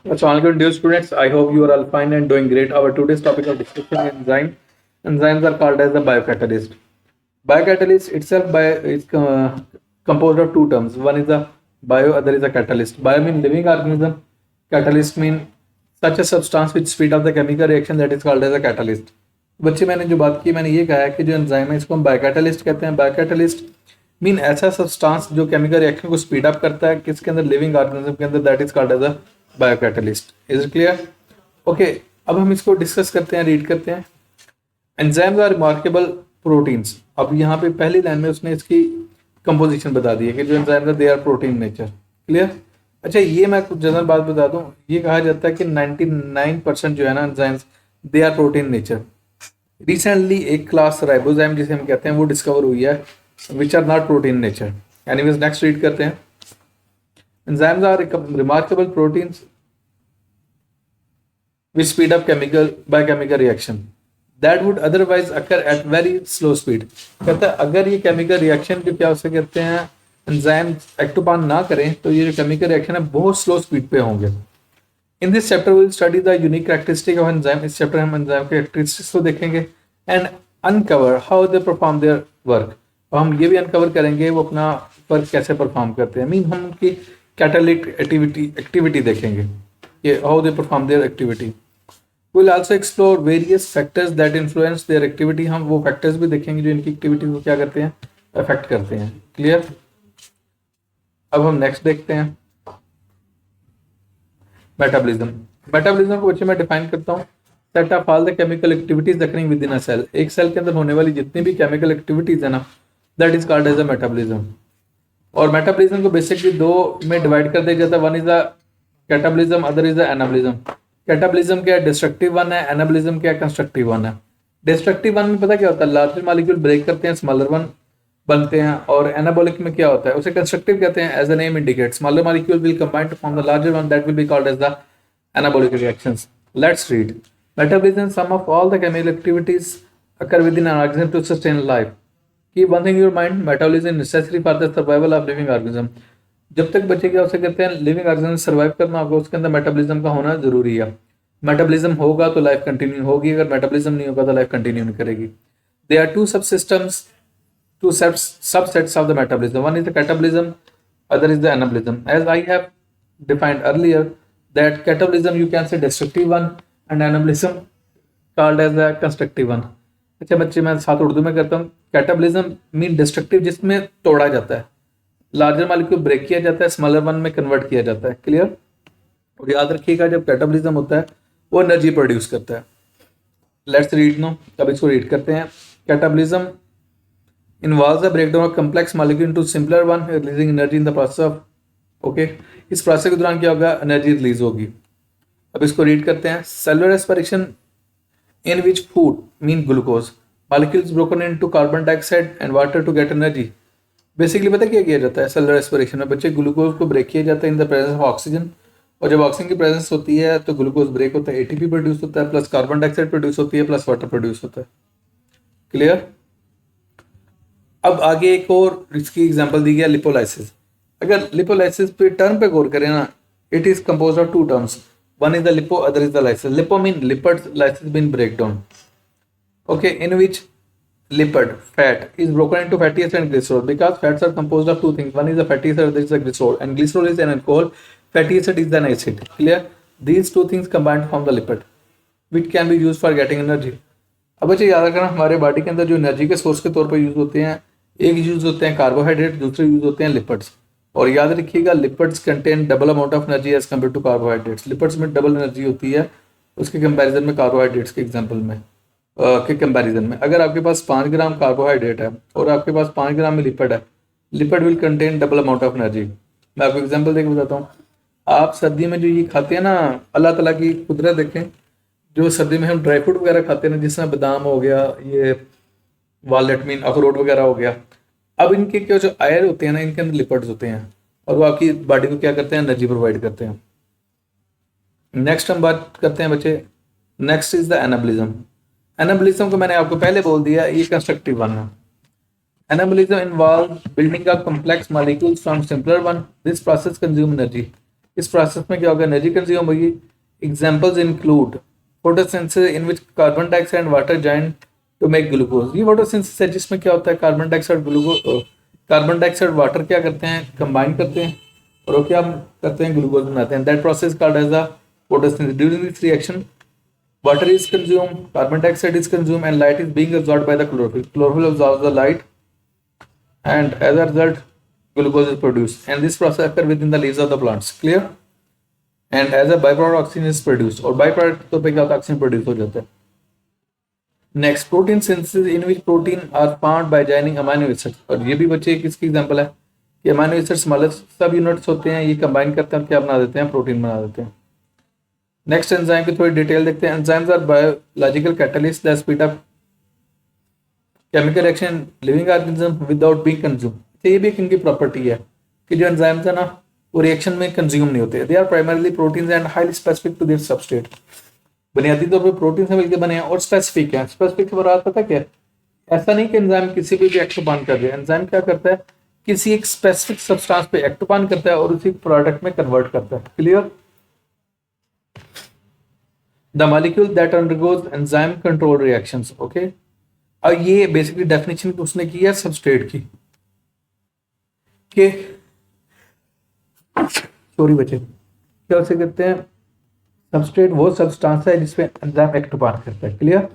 Assalamualaikum dear students. I hope you are all fine and doing great. Our today's topic of discussion is enzyme. Enzymes are called as the biocatalyst. Biocatalyst itself is composed of two terms. One is a bio, other is a catalyst. Bio means living organism. Catalyst means such a substance which speed up the chemical reaction that is called as a catalyst. बच्चे मैंने जो बात की मैंने ये कहा है कि जो एंजाइम है इसको हम बायोकैटालिस्ट कहते हैं. बायोकैटालिस्ट मीन ऐसा सब्सटेंस जो केमिकल रिएक्शन को स्पीड अप करता है किसके अंदर, लिविंग ऑर्गेनिज्म के अंदर, that is called as a biocatalyst. Is it clear? Okay, अब हम इसको डिस्कस करते हैं, रीड करते हैं. Enzymes are remarkable proteins. अब यहाँ पे पहली लाइन में उसने इसकी कंपोजिशन बता दी है कि जो एंजाइम्स है they are protein nature. Clear? अच्छा, ये मैं कुछ जनरल बात बता दूं. ये कहा जाता है कि 99% जो है ना enzymes they are protein nature. Recently एक क्लास राइबोजाइम जिसे हम कहते हैं वो डिस्कवर हुई है which are not protein nature. Anyways next read करते हैं. Enzymes are remarkable proteins which speed up chemical reaction that would otherwise occur at very slow speed. कहता है अगर ये केमिकल रिएक्शन जो क्या उसे कहते हैं एंजाइम एक्ट अपॉन ना करें तो ये जो केमिकल रिएक्शन है बहुत स्लो स्पीड पे होंगे. In this chapter will study the unique characteristic of enzyme. इस चैप्टर हम एंजाइम के कैरेक्टरिस्टिक्स को देखेंगे and uncover how they perform their work. और हम ये भी अनकवर करेंगे वो अपना वर्क कैसे परफॉर्म करते हैं. मीन हम उनकी कैटालिटिक एक्टिविटी देखेंगे ये how they perform there activity. We'll also explore various factors that influence their activity. हम वो फैक्टर्स भी देखेंगे जो इनकी एक्टिविटी को क्या करते हैं, अफेक्ट करते हैं. क्लियर? अब हम नेक्स्ट देखते हैं मेटाबॉलिज्म. मेटाबॉलिज्म को बच्चे मैं डिफाइन करता हूँ. Set of all the chemical activities occurring within a cell. एक सेल के अंदर होने वाली जितनी भी केमिकल एक्टिविटीज है ना that is called as a metabolism. और मेटाबॉलिज्म को बेसिकली दो में डिवाइड कर दिया जाता है. One is the catabolism, other is the anabolism. Catabolism क्या है, डिस्ट्रक्टिव वन है. एनाबॉलिज्म क्या है, कंस्ट्रक्टिव वन है. डिस्ट्रक्टिव वन में पता क्या होता है, लार्जर मॉलिक्यूल ब्रेक करते हैं, स्मॉलर वन बनते हैं. और एनाबॉलिक में क्या होता है, उसे कंस्ट्रक्टिव कहते हैं. As the name indicate smaller molecule will combine to form the larger one that will be called as the anabolic reactions. Let's read. Metabolism sum of all the chemical activities occur within an organism to sustain life. Keep one thing in your mind, metabolism is necessary for the survival of living organism. जब तक बच्चे क्या उसे कहते हैं living organism survive करना होगा उसके अंदर मेटाबॉलिज्म का होना जरूरी है. मेटाबॉलिज्म होगा तो लाइफ कंटिन्यू होगी, अगर मेटाबॉलिज्म नहीं होगा तो लाइफ कंटिन्यू नहीं करेगी. They are two subsystems, two subsets of the metabolism. One is the catabolism, other is the anabolism. As I have defined earlier that catabolism you can say destructive one and anabolism called as the constructive one. अच्छा बच्चे मैं साथ उर्दू में करता हूँ. Catabolism mean destructive जिसमें तोड़ा जाता है, लार्जर मॉलिक्यूल ब्रेक किया जाता है, स्मॉलर वन में कन्वर्ट किया जाता है. क्लियर? और याद रखिएगा जब कैटाबॉलिज्म होता है वो एनर्जी प्रोड्यूस करता है. Let's read no. अब इसको रीड करते हैं. Catabolism involves the breakdown of complex molecule into simpler one releasing energy in the process of. Okay, इस प्रोसेस के दौरान क्या होगा, एनर्जी रिलीज होगी. अब इसको रीड करते हैं. Cellular respiration in which food mean glucose molecules broken into carbon dioxide and water to get energy. Basically पता क्या किया जाता है सेलुलर रेस्पिरेशन में बच्चे, ग्लूकोज को ब्रेक किया जाता है in the presence of oxygen. और जब ऑक्सीजन की प्रेजेंस होती है तो ग्लूकोज ब्रेक होता है, एटीपी प्रोड्यूस होता है, प्लस कार्बन डाइऑक्साइड प्रोड्यूस होती है, प्लस वाटर प्रोड्यूस होता है. क्लियर? अब आगे एक और इसकी एग्जांपल दी गया लिपोलाइसिस. अगर लिपोलाइसिस पे टर्म पे गौर करें ना, it is composed of two terms. One is the lipo, other is the lysis. Lipo mean lipids, lysis mean breakdown. Okay, in which lipid, fat, is broken into fatty acid and glycerol because fats are composed of two things. One is the fatty acid, other is the glycerol, and glycerol is an alcohol. Fatty acid is an acid. Clear? These two things combined form the lipid, which can be used for getting energy. अब बच्चे याद रखना हमारे body के अंदर जो energy के source के तौर पर यूज होते हैं, एक यूज होते हैं कार्बोहाइड्रेट, दूसरे यूज होते हैं लिपिड्स. और याद रखिएगा lipids contain double amount of energy as compare to carbohydrates. Lipids में डबल एनर्जी होती है उसके कंपैरिजन में कार्बोहाइड्रेट्स के एग्जांपल में के कंपैरिजन में. अगर आपके पास 5 ग्राम कार्बोहाइड्रेट है और आपके पास 5 ग्राम में लिपिड है, lipid will contain double amount of energy. मैं आपको एग्जांपल देकर बताता हूँ. आप सर्दी में जो ये खाते हैं ना, अल्लाह ताला की कुदरत देखें, जो सर्दी में हम ड्राई फ्रूट वगैरह खाते हैं ना, जिसमें बादाम हो गया, ये वालनट मीन अखरोट वगैरह हो गया. अब इनके क्या जो आयर होते हैं ना, इनके अंदर लिपिड्स होते हैं और वो आपकी बॉडी को क्या करते हैं, एनर्जी प्रोवाइड करते हैं. नेक्स्ट हम बात करते हैं बच्चे. Next is the anabolism. Anabolism को मैंने आपको पहले बोल दिया, ये कंस्ट्रक्टिव वन है. Anabolism involve building up complex molecules from simpler one. This process consume energy. इस प्रोसेस में क्या होगा, एनर्जी कंज्यूम होगी। Examples include photosynthesis in which carbon dioxide and water join to make glucose. ये photosynthesis है जिसमें क्या होता है, कार्बन डाइऑक्साइड वाटर क्या करते हैं, कंबाइन करते हैं और वो क्या करते हैं, ग्लूकोज बनाते हैं। That process called as a photosynthesis. During this reaction water is consumed, carbon dioxide is consumed, and light is being absorbed by the chlorophyll. Chlorophyll absorbs the light, and as a result, glucose is produced. And this process occurs within the leaves of the plants. Clear? And as a byproduct, oxygen is produced. और byproduct तो पे क्या होता है, oxygen produce हो जाता है. Next, protein synthesis in which protein are formed by joining amino acids. और ये भी बच्चे किसकी एग्जांपल है कि अमाइनो एसिड स्मॉलर सब यूनिट्स होते हैं, ये कंबाइन करते हैं और क्या बना देते हैं, प्रोटीन बना देते हैं। नेक्स्ट एंजाइम की थोड़ी डिटेल देखते हैं। Enzymes are biological catalyst that speed up chemical reaction living organism without being consume. तो ये भी एक इनकी प्रॉपर्टी है कि जो एंजाइम्स है ना वो रिएक्शन में कंज्यूम नहीं होते। They are primarily proteins and highly specific to their substrate. बुनियादी तौर पर प्रोटीन से मिलकर बने हैं और स्पेसिफिक है। स्पेसिफिक के बाद पता क्या है, ऐसा नहीं कि एंजाइम किसी भी एक्ट ऑन कर दे। एंजाइम क्या करता है, किसी एक स्पेसिफिक सब्सटेंस पे एक्ट ऑन करता है और उसी प्रोडक्ट में कन्वर्ट करता है। Clear? The molecule that undergoes enzyme control reactions. Okay, अब ये बेसिकली डेफिनेशन उसने की है सबस्ट्रेट की कि सॉरी बच्चे क्या उसे कहते हैं, सबस्ट्रेट वो सब्सटेंस है जिसपे एंजाइम एक्ट ऑन करता है। Clear?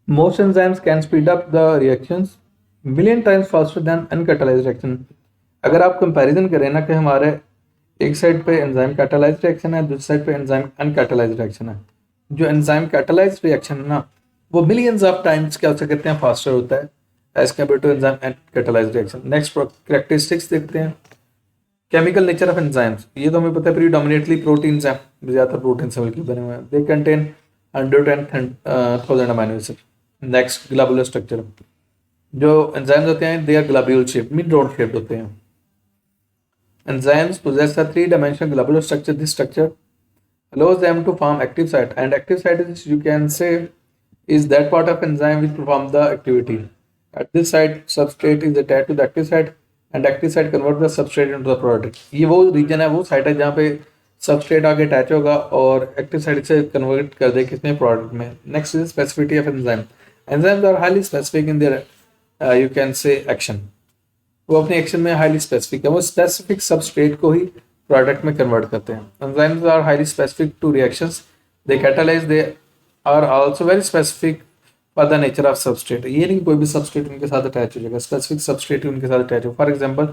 Most enzymes can speed up the reactions million times faster than uncatalysed reaction. अगर आप कंपैरिजन करें ना कि हमारे एक साइड पे एंजाइम कैटालाइज्ड रिएक्शन है, दूसरी साइड पे एंजाइम अनकैटालाइज्ड रिएक्शन है, जो एंजाइम कैटालाइज्ड रिएक्शन है ना वो मिलियंस ऑफ टाइम्स क्या हो सकते हैं, फास्टर होता है as compare to enzyme catalysed reaction. Next characteristics देखते हैं। केमिकल नेचर ऑफ एंजाइम्स, ये तो हमें पता है प्रीडोमिनेटली प्रोटीन्स हैं, ज्यादातर प्रोटीन से मिलकर बने हुए हैं। They contain 110,000 amino acid. Next globular structure, जो एंजाइम्स होते हैं they are globule shape, mid road shaped होते हैं। Enzymes possess a three-dimensional globular structure. This structure allows them to form active site, and active site is, you can say, is that part of enzyme which perform the activity. At this site, substrate is attached to the active site, and active site convert the substrate into the product. ये वो reason है, वो site है जहाँ पे substrate आगे attach होगा और एक्टिव साइट से कन्वर्ट कर दे किसमें, प्रोडक्ट में। Next is specificity of enzyme. Enzymes are highly specific in their you can say action. वो अपने एक्शन में हाईली स्पेसिफिक है, वो स्पेसिफिक सबस्ट्रेट को ही प्रोडक्ट में कन्वर्ट करते हैं। Enzymes are highly specific to reactions they catalyse, they are also very specific for the nature of substrate. ये नहीं कोई भी सबस्ट्रेट उनके साथ अटैच हो जाएगा, स्पेसिफिक सबस्ट्रेट उनके साथ अटैच हो। For example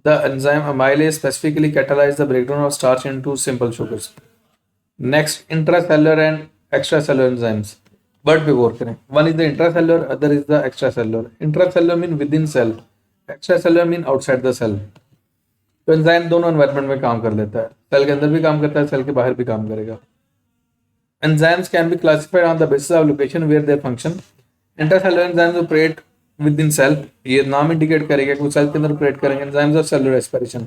the enzyme amylase specifically catalyse the breakdown of starch into simple sugars. Next intracellular and extracellular enzymes. Word पे गौर करें, one is the intracellular, other is the extracellular. Intracellular mean within cell, extracellular mean outside the cell. तो enzyme दोनों environment में काम कर लेता है, सेल के अंदर भी काम करता है, सेल के बाहर भी काम करेगा। Enzymes can be classified on the basis of location where they function. Intracellular enzymes operate within cell, ये नाम इंडिकेट करेगा कि वो सेल के अंदर ऑपरेट करेंगे। Enzymes of cellular respiration.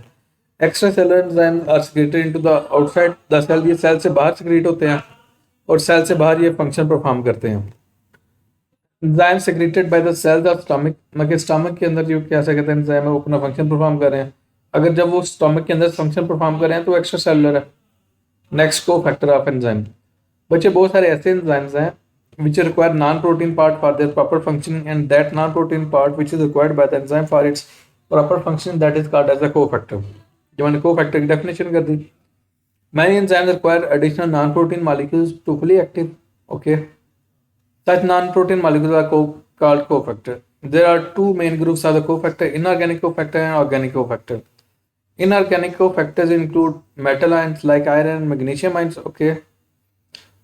Extracellular enzymes are secreted into the outside the cell, ये cell से बाहर सेक्रेट होते हैं और सेल से बाहर ये फंक्शन परफॉर्म करते हैं। Enzyme secreted by the cells of stomach, मतलब स्टमक के अंदर जो क्या कहते हैं एंजाइम है वो अपना फंक्शन परफॉर्म कर रहे हैं। अगर जब वो स्टमक के अंदर फंक्शन परफॉर्म कर रहे हैं तो एक्स्ट्रा सेलुलर है। नेक्स्ट को फैक्टर ऑफ एंजाइम। बच्चे बहुत सारे ऐसे एंजाइम्स हैं which require non-protein part for their proper functioning, and that non-protein part which is required by the enzyme for its proper functioning, that is called as a cofactor। जो मैंने cofactor की definition कर दी। Many enzymes require additional non-protein molecules to fully active, okay, such non-protein molecules are called cofactor। There are two main groups of the cofactor: inorganic cofactor and organic cofactor। Inorganic cofactors include metal ions like iron and magnesium ions, okay।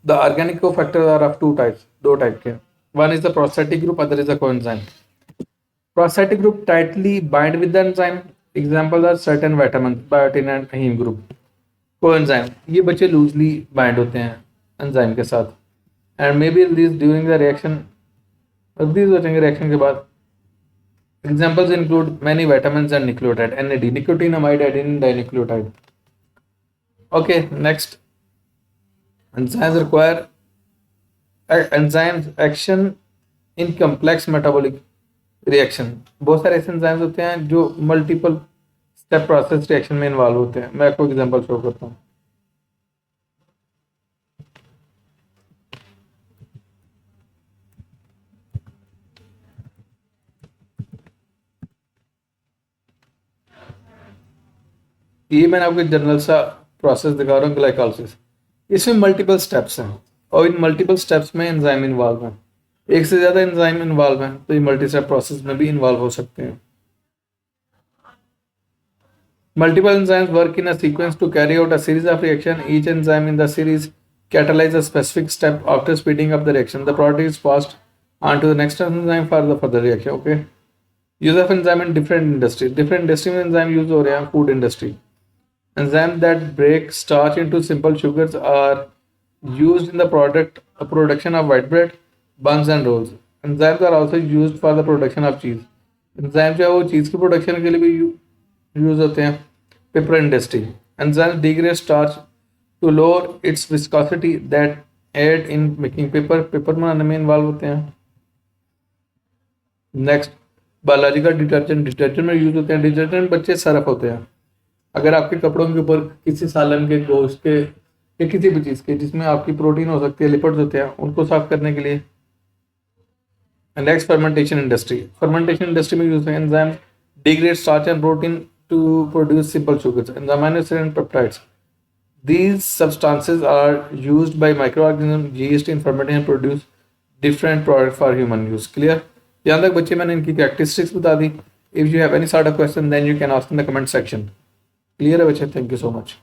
The organic cofactors are of two types, दो type के। One is the prosthetic group, other is the coenzyme। Prosthetic group tightly bind with the enzyme. Examples are certain vitamins, biotin and heme group। Coenzyme ये बच्चे loosely bind होते हैं enzyme के साथ and may be released during the reaction, release हो जाएंगे reaction के बाद। Examples include many vitamins and nucleotide, NAD, nicotinamide adenine dinucleotide। Okay, next, enzymes require enzymes action in complex metabolic reaction। बहुत सारे ऐसे एंजाइम्स होते हैं जो मल्टीपल स्टेप प्रोसेस रिएक्शन में इन्वॉल्व होते हैं। मैं आपको एग्जांपल शो करता हूँ। ये मैंने आपको जनरल सा प्रोसेस दिखा रहा हूँ ग्लाइकोलाइसिस। इसमें मल्टीपल स्टेप्स हैं और इन मल्टीपल स्टेप्स में एंजाइम इन्वॉल्व हैं। एक से ज़्यादा एंजाइम इन्वॉल्व हैं तो ये मल्टी स्टेप प्रोसेस में भी इन्वॉल्व हो सकते हैं। Multiple enzymes work in a sequence to carry out a series of reaction. Each enzyme in the series catalyzes a specific step. After speeding up the reaction, the product is passed on to the next enzyme for the further reaction. Okay. Use of enzyme in different industry. Different industry में enzyme use हो रहे हैं. Food industry. Enzymes that break starch into simple sugars are used in the production of white bread, buns and rolls. Enzymes are also used for the production of cheese. Enzymes जो है वो चीज़ की production के लिए भी use होते हैं। Paper industry enzymes degrade starch to lower its viscosity that aid in making paper. Paper बनाने में इन्वॉल्व होते हैं। Next biological detergent. डिटर्जेंट में यूज होते हैं। डिटर्जेंट बच्चे सरफ होते हैं। अगर आपके कपड़ों के ऊपर किसी सालन के, गोश्त के या किसी भी चीज़ के जिसमें आपकी प्रोटीन हो सकती है, लिपिड्स होते हैं, उनको साफ करने के लिए। Next fermentation industry. Fermentation industry में यूज होते हैं enzymes degrade starch and protein to produce simple sugars and the amino acid and peptides. These substances are used by microorganisms yeast in fermentation and produce different products for human use. Clear? यहाँ तक बच्चे मैंने इनकी characteristics बता दी. If you have any sort of question, then you can ask in the comment section. Clear है बच्चे? Thank you so much.